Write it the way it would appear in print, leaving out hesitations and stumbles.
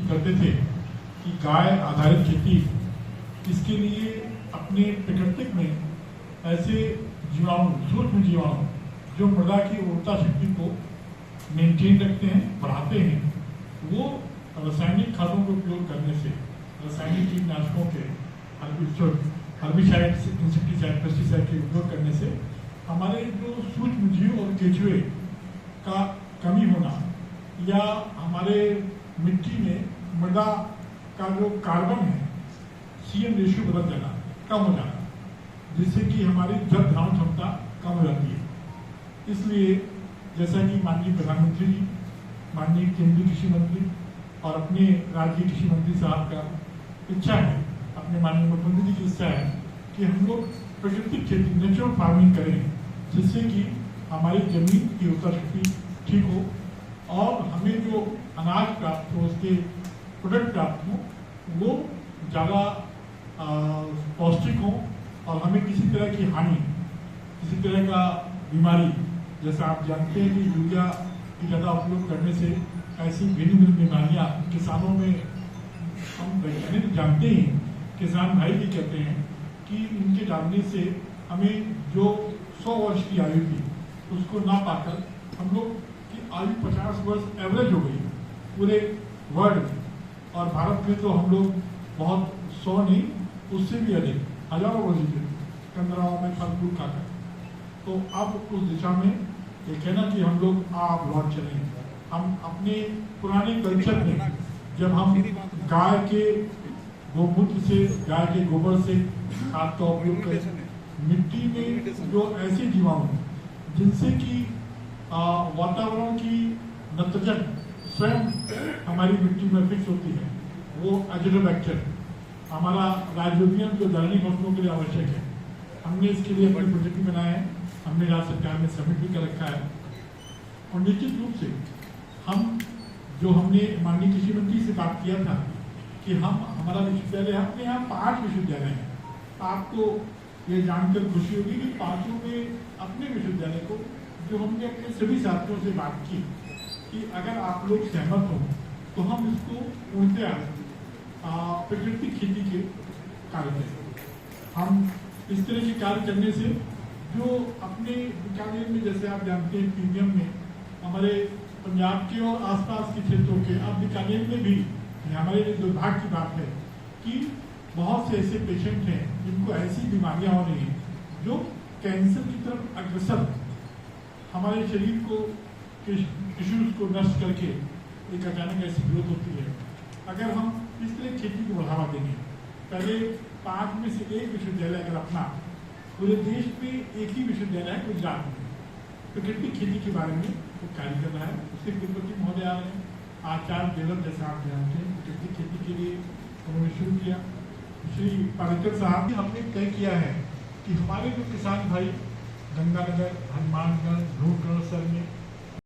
उम्मीद करते थे कि गाय आधारित खेती इसके लिए अपने प्राकृतिक में ऐसे जीवाणु, सूक्ष्म जीवाणु जो मृदा की उर्वरता शक्ति को मेंटेन रखते हैं, बढ़ाते हैं, वो रासायनिक खादों का उपयोग करने से, रासायनिक कीटनाशकों के हर्बिसाइड, इंसेक्टिसाइड, पेस्टिसाइड के उपयोग करने से हमारे जो सूक्ष्म जीव और केंचुए का कमी होना या हमारे मिट्टी में मृदा का जो कार्बन है CN रेशियो बदल जाना, कम हो जाना, जिससे कि हमारी जल धारण क्षमता कम हो जाती है। इसलिए जैसा कि माननीय प्रधानमंत्री जी, माननीय केंद्रीय कृषि मंत्री और अपने राज्य के कृषि मंत्री साहब का इच्छा है, अपने माननीय मुख्यमंत्री जी की इच्छा है कि हम लोग प्राकृतिक खेती, नेचुरल फार्मिंग करें, जिससे कि हमारी जमीन की उर्वरता शक्ति ठीक हो और हमें जो अनाज प्राप्त हो, उसके प्रोडक्ट प्राप्त हो, वो ज़्यादा पौष्टिक हो और हमें किसी तरह की हानि, किसी तरह का बीमारी, जैसा आप जानते हैं कि यूरिया की ज़्यादा उपयोग करने से ऐसी भिन्न भिन्न बीमारियाँ किसानों में, हम वैज्ञानिक जानते हैं, किसान भाई भी कहते हैं कि इनके डालने से हमें जो 100 वर्ष की आयु थी उसको ना पाकर हम लोग की आयु 50 वर्ष एवरेज हो गई पूरे वर्ल्ड, और भारत में तो हम लोग बहुत 100 नहीं, उससे भी अधिक हजारों वर्ष जीते कंदराओं में फल फूल खाकर। तो अब उस दिशा में ये कहना कि हम लोग आप लौट चलें, हम अपने पुराने कल्चर में जब हम गाय के गोमूत्र से, गाय के गोबर से खाद का उपयोग करें, मिट्टी में जो ऐसे जीवाणु जिनसे कि वातावरण की नत्रजन स्वयं हमारी मिट्टी में फिक्स होती है, वो एजिडोबैक्टर, हमारा राइजोबियम जो दलहनी फसलों के लिए आवश्यक है, हमने इसके लिए अपने प्रोजेक्ट बनाए हैं, हमने राज्य सरकार में सबमिट भी कर रखा है। और निश्चित रूप से हम जो हमने माननीय कृषि मंत्री से बात किया था कि हम, हमारा विश्वविद्यालय, अपने यहाँ 5 विश्वविद्यालय हैं। आपको ये जानकर खुशी होगी कि 5 में अपने विश्वविद्यालय को, जो हमने अपने सभी साथियों से बात की कि अगर आप लोग सहमत हो तो हम इसको पूर्णतः प्राकृतिक खेती के कार्य करें। हम इस तरह के कार्य करने से जो अपने बीकानेर में, जैसे आप जानते हैं प्रीमियम में हमारे पंजाब के और आसपास के क्षेत्रों के, अब बीकानेर में भी हमारे दुर्भाग्य की बात है कि बहुत से ऐसे पेशेंट हैं जिनको ऐसी बीमारियां हो रही हैं जो कैंसर की तरफ अग्रसर, हमारे शरीर को, टिश्यूज को नष्ट करके एक अचानक ऐसी ग्रोथ होती है। अगर हम इस तरह खेती को बढ़ावा देंगे, पहले 5 में से 1 विश्वविद्यालय अगर अपना, पूरे देश में एक ही विश्वविद्यालय है गुजरात में प्राकृतिक खेती के बारे में वो कार्य कर रहा है, उसके कुलपति महोदय आ रहे हैं, आचार्य देवव्रत जैसा आप जानते हैं प्राकृतिक खेती के लिए उन्होंने शुरू किया। श्री पालेकर साहब, हमने तय किया है कि हमारे जो किसान भाई गंगानगर, हनुमानगढ़, ढूंढगढ़ सर में